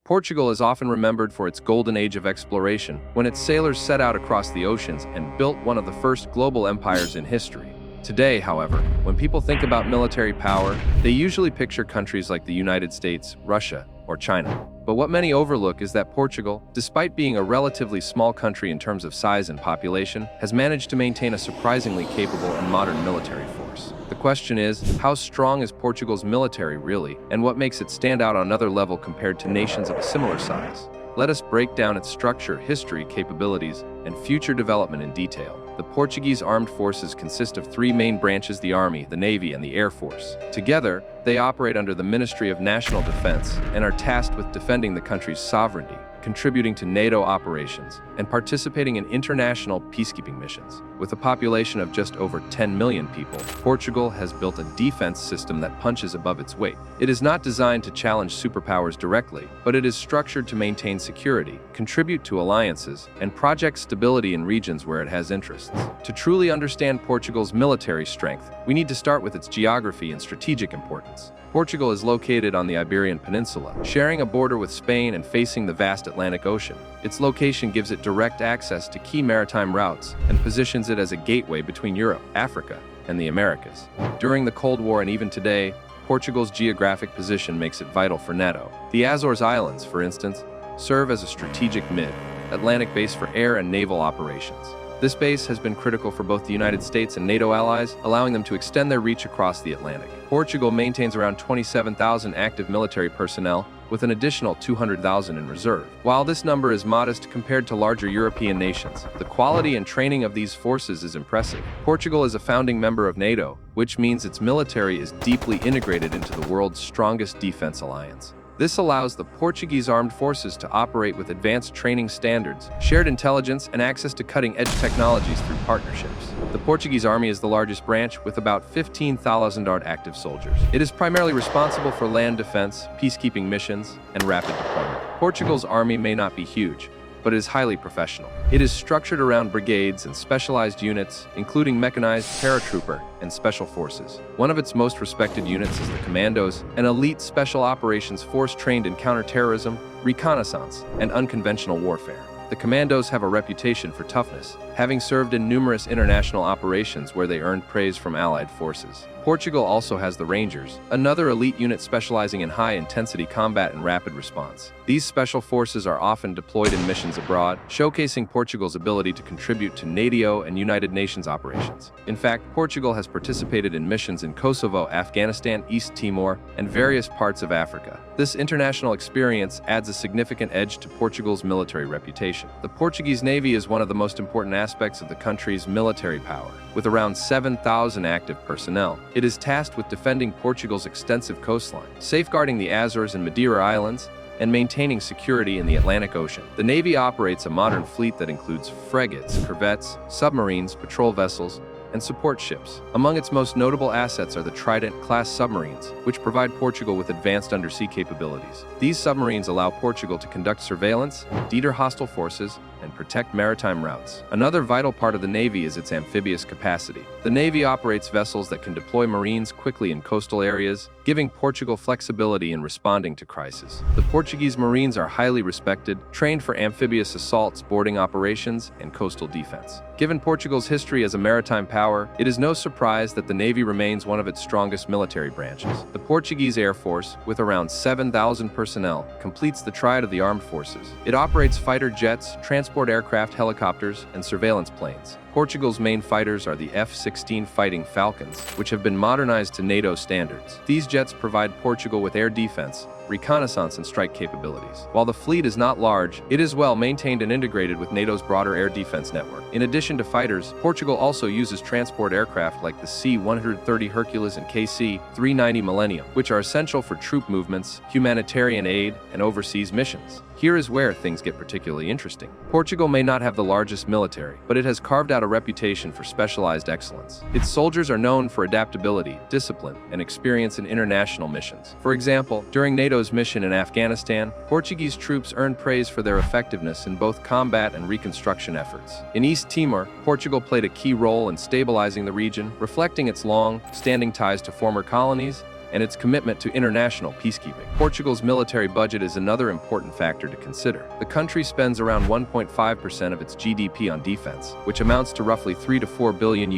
Portugal is often remembered for its golden age of exploration, when its sailors set out across the oceans and built one of the first global empires in history. Today, however, when people think about military power, they usually picture countries like the United States, Russia, or China. But what many overlook is that Portugal, despite being a relatively small country in terms of size and population, has managed to maintain a surprisingly capable and modern military force. The question is, how strong is Portugal's military really, and what makes it stand out on another level compared to nations of a similar size? Let us break down its structure, history, capabilities, and future development in detail. The Portuguese Armed Forces consist of three main branches: the Army, the Navy, and the Air Force. Together, they operate under the Ministry of National Defense and are tasked with defending the country's sovereignty, contributing to NATO operations, and participating in international peacekeeping missions. With a population of just over 10 million people, Portugal has built a defense system that punches above its weight. It is not designed to challenge superpowers directly, but it is structured to maintain security, contribute to alliances, and project stability in regions where it has interests. To truly understand Portugal's military strength, we need to start with its geography and strategic importance. Portugal is located on the Iberian Peninsula, sharing a border with Spain and facing the vast Atlantic Ocean. Its location gives it direct access to key maritime routes and positions it as a gateway between Europe, Africa, and the Americas. During the Cold War and even today, Portugal's geographic position makes it vital for NATO. The Azores Islands, for instance, serve as a strategic mid-Atlantic base for air and naval operations. This base has been critical for both the United States and NATO allies, allowing them to extend their reach across the Atlantic. Portugal maintains around 27,000 active military personnel, with an additional 200,000 in reserve. While this number is modest compared to larger European nations, the quality and training of these forces is impressive. Portugal is a founding member of NATO, which means its military is deeply integrated into the world's strongest defense alliance. This allows the Portuguese Armed Forces to operate with advanced training standards, shared intelligence, and access to cutting-edge technologies through partnerships. The Portuguese Army is the largest branch, with about 15,000 active soldiers. It is primarily responsible for land defense, peacekeeping missions, and rapid deployment. Portugal's army may not be huge, but it is highly professional. It is structured around brigades and specialized units, including mechanized paratrooper and special forces. One of its most respected units is the Commandos, an elite special operations force trained in counterterrorism, reconnaissance, and unconventional warfare. The Commandos have a reputation for toughness, having served in numerous international operations where they earned praise from allied forces. Portugal also has the Rangers, another elite unit specializing in high-intensity combat and rapid response. These special forces are often deployed in missions abroad, showcasing Portugal's ability to contribute to NATO and United Nations operations. In fact, Portugal has participated in missions in Kosovo, Afghanistan, East Timor, and various parts of Africa. This international experience adds a significant edge to Portugal's military reputation. The Portuguese Navy is one of the most important aspects of the country's military power. With around 7,000 active personnel, it is tasked with defending Portugal's extensive coastline, safeguarding the Azores and Madeira Islands, and maintaining security in the Atlantic Ocean. The Navy operates a modern fleet that includes frigates, corvettes, submarines, patrol vessels, and support ships. Among its most notable assets are the Trident-class submarines, which provide Portugal with advanced undersea capabilities. These submarines allow Portugal to conduct surveillance, deter hostile forces, and protect maritime routes. Another vital part of the Navy is its amphibious capacity. The Navy operates vessels that can deploy Marines quickly in coastal areas, giving Portugal flexibility in responding to crises. The Portuguese Marines are highly respected, trained for amphibious assaults, boarding operations, and coastal defense. Given Portugal's history as a maritime power, it is no surprise that the Navy remains one of its strongest military branches. The Portuguese Air Force, with around 7,000 personnel, completes the triad of the armed forces. It operates fighter jets, transport aircraft, helicopters, and surveillance planes. Portugal's main fighters are the F-16 Fighting Falcons, which have been modernized to NATO standards. These jets provide Portugal with air defense, reconnaissance, and strike capabilities. While the fleet is not large, it is well maintained and integrated with NATO's broader air defense network. In addition to fighters, Portugal also uses transport aircraft like the C-130 Hercules and KC-390 Millennium, which are essential for troop movements, humanitarian aid, and overseas missions. Here is where things get particularly interesting. Portugal may not have the largest military, but it has carved out a reputation for specialized excellence. Its soldiers are known for adaptability, discipline, and experience in international missions. For example, during NATO's mission in Afghanistan, Portuguese troops earned praise for their effectiveness in both combat and reconstruction efforts. In East Timor, Portugal played a key role in stabilizing the region, reflecting its long-standing ties to former colonies and its commitment to international peacekeeping. Portugal's military budget is another important factor to consider. The country spends around 1.5% of its GDP on defense, which amounts to roughly $3 to $4 billion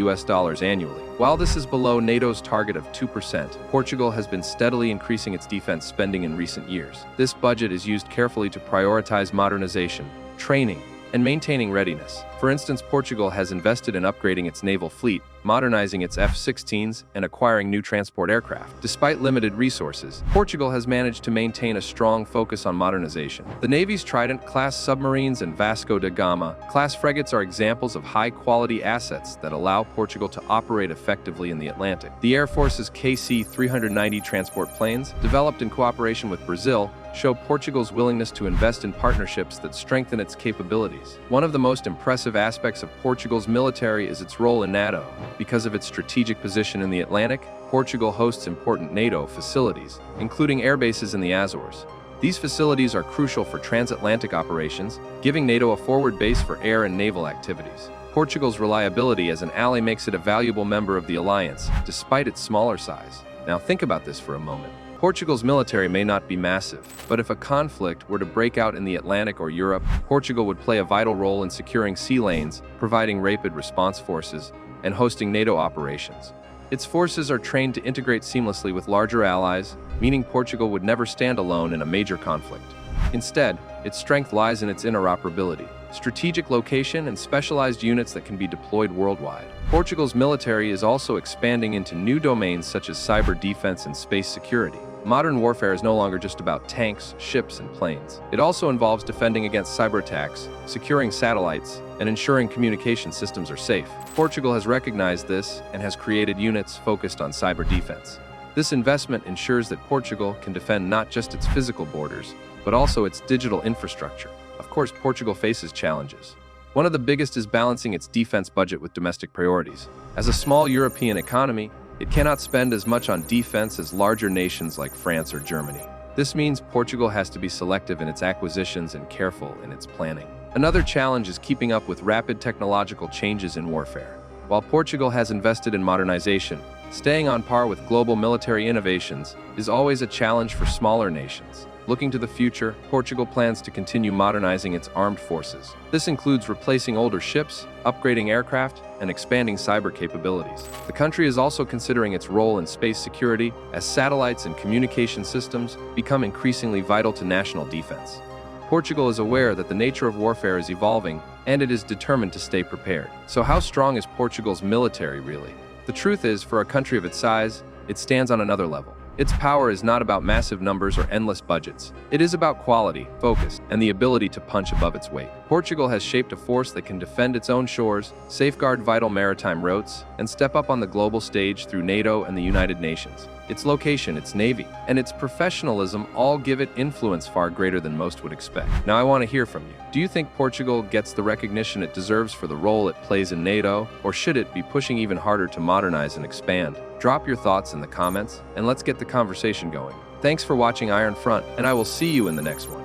annually. While this is below NATO's target of 2%, Portugal has been steadily increasing its defense spending in recent years. This budget is used carefully to prioritize modernization, training, and maintaining readiness. For instance, Portugal has invested in upgrading its naval fleet, modernizing its F-16s, and acquiring new transport aircraft. Despite limited resources, Portugal has managed to maintain a strong focus on modernization. The Navy's Trident-class submarines and Vasco da Gama-class frigates are examples of high-quality assets that allow Portugal to operate effectively in the Atlantic. The Air Force's KC-390 transport planes, developed in cooperation with Brazil, show Portugal's willingness to invest in partnerships that strengthen its capabilities. One of the most impressive aspects of Portugal's military is its role in NATO. Because of its strategic position in the Atlantic, Portugal hosts important NATO facilities, including air bases in the Azores. These facilities are crucial for transatlantic operations, giving NATO a forward base for air and naval activities. Portugal's reliability as an ally makes it a valuable member of the alliance, despite its smaller size. Now think about this for a moment. Portugal's military may not be massive, but if a conflict were to break out in the Atlantic or Europe, Portugal would play a vital role in securing sea lanes, providing rapid response forces, and hosting NATO operations. Its forces are trained to integrate seamlessly with larger allies, meaning Portugal would never stand alone in a major conflict. Instead, its strength lies in its interoperability, strategic location, and specialized units that can be deployed worldwide. Portugal's military is also expanding into new domains such as cyber defense and space security. Modern warfare is no longer just about tanks, ships, and planes. It also involves defending against cyber attacks, securing satellites, and ensuring communication systems are safe. Portugal has recognized this and has created units focused on cyber defense. This investment ensures that Portugal can defend not just its physical borders, but also its digital infrastructure. Of course, Portugal faces challenges. One of the biggest is balancing its defense budget with domestic priorities. As a small European economy, it cannot spend as much on defense as larger nations like France or Germany. This means Portugal has to be selective in its acquisitions and careful in its planning. Another challenge is keeping up with rapid technological changes in warfare. While Portugal has invested in modernization, staying on par with global military innovations is always a challenge for smaller nations. Looking to the future, Portugal plans to continue modernizing its armed forces. This includes replacing older ships, upgrading aircraft, and expanding cyber capabilities. The country is also considering its role in space security as satellites and communication systems become increasingly vital to national defense. Portugal is aware that the nature of warfare is evolving, and it is determined to stay prepared. So how strong is Portugal's military really? The truth is, for a country of its size, it stands on another level. Its power is not about massive numbers or endless budgets. It is about quality, focus, and the ability to punch above its weight. Portugal has shaped a force that can defend its own shores, safeguard vital maritime routes, and step up on the global stage through NATO and the United Nations. Its location, its navy, and its professionalism all give it influence far greater than most would expect. Now I want to hear from you. Do you think Portugal gets the recognition it deserves for the role it plays in NATO, or should it be pushing even harder to modernize and expand? Drop your thoughts in the comments, and let's get the conversation going. Thanks for watching Iron Front, and I will see you in the next one.